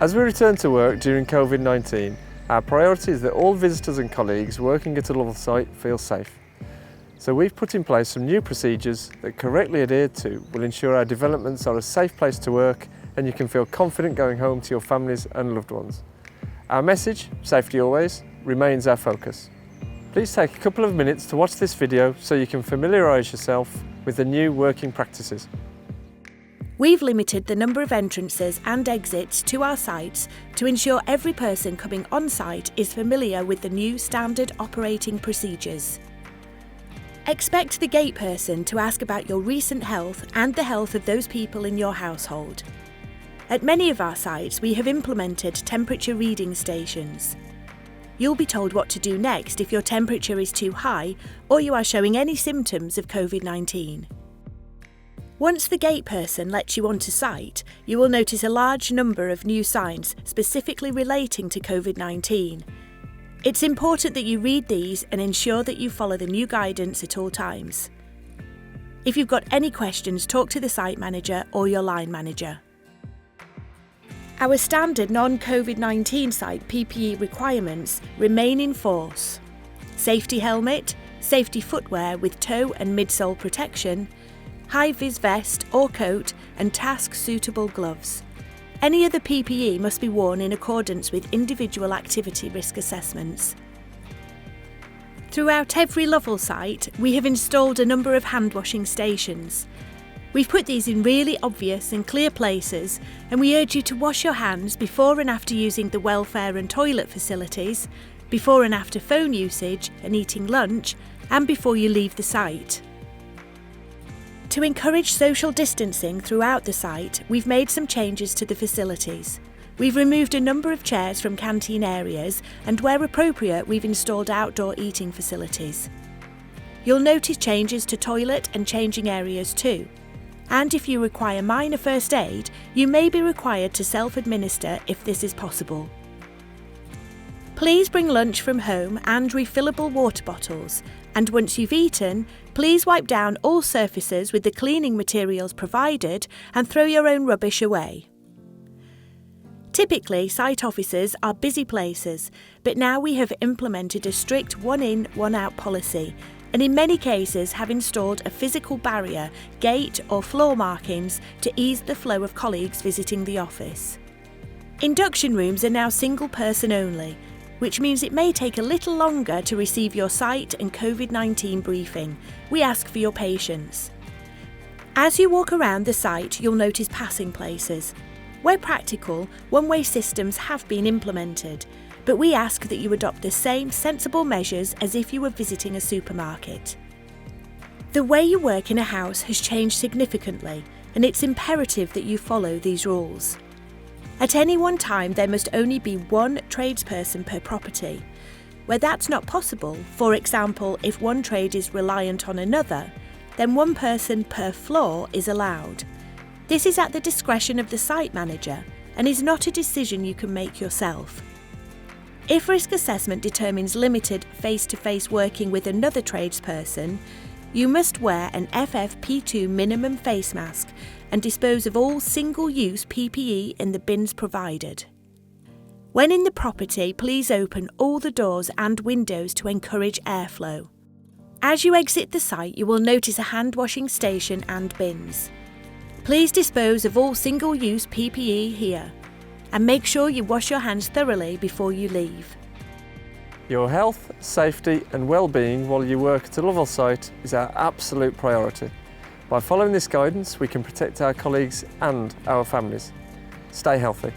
As we return to work during COVID-19, our priority is that all visitors and colleagues working at a Lovell site feel safe. So we've put in place some new procedures that, correctly adhered to, will ensure our developments are a safe place to work and you can feel confident going home to your families and loved ones. Our message, safety always, remains our focus. Please take a couple of minutes to watch this video so you can familiarise yourself with the new working practices. We've limited the number of entrances and exits to our sites to ensure every person coming on site is familiar with the new standard operating procedures. Expect the gate person to ask about your recent health and the health of those people in your household. At many of our sites, we have implemented temperature reading stations. You'll be told what to do next if your temperature is too high or you are showing any symptoms of COVID-19. Once the gate person lets you onto site, you will notice a large number of new signs specifically relating to COVID-19. It's important that you read these and ensure that you follow the new guidance at all times. If you've got any questions, talk to the site manager or your line manager. Our standard non-COVID-19 Site PPE requirements remain in force. Safety helmet, safety footwear with toe and midsole protection, high-vis vest or coat and task-suitable gloves. Any other PPE must be worn in accordance with individual activity risk assessments. Throughout every Lovell site, we have installed a number of hand-washing stations. We've put these in really obvious and clear places, and we urge you to wash your hands before and after using the welfare and toilet facilities, before and after phone usage and eating lunch, and before you leave the site. To encourage social distancing throughout the site, we've made some changes to the facilities. We've removed a number of chairs from canteen areas and, where appropriate, we've installed outdoor eating facilities. You'll notice changes to toilet and changing areas too. And if you require minor first aid, you may be required to self-administer if this is possible. Please bring lunch from home and refillable water bottles, and once you've eaten, please wipe down all surfaces with the cleaning materials provided and throw your own rubbish away. Typically, site offices are busy places, but now we have implemented a strict one-in, one-out policy, and in many cases have installed a physical barrier, gate or floor markings to ease the flow of colleagues visiting the office. Induction rooms are now single person only, which means it may take a little longer to receive your site and COVID-19 briefing. We ask for your patience. As you walk around the site, you'll notice passing places. Where practical, one-way systems have been implemented, but we ask that you adopt the same sensible measures as if you were visiting a supermarket. The way you work in a house has changed significantly, and it's imperative that you follow these rules. At any one time, there must only be one tradesperson per property. Where that's not possible, for example, if one trade is reliant on another, then one person per floor is allowed. This is at the discretion of the site manager and is not a decision you can make yourself. If risk assessment determines limited face-to-face working with another tradesperson, you must wear an FFP2 minimum face mask and dispose of all single-use PPE in the bins provided. When in the property, please open all the doors and windows to encourage airflow. As you exit the site, you will notice a hand-washing station and bins. Please dispose of all single-use PPE here, and make sure you wash your hands thoroughly before you leave. Your health, safety and well-being while you work at a Lovell site is our absolute priority. By following this guidance, we can protect our colleagues and our families. Stay healthy.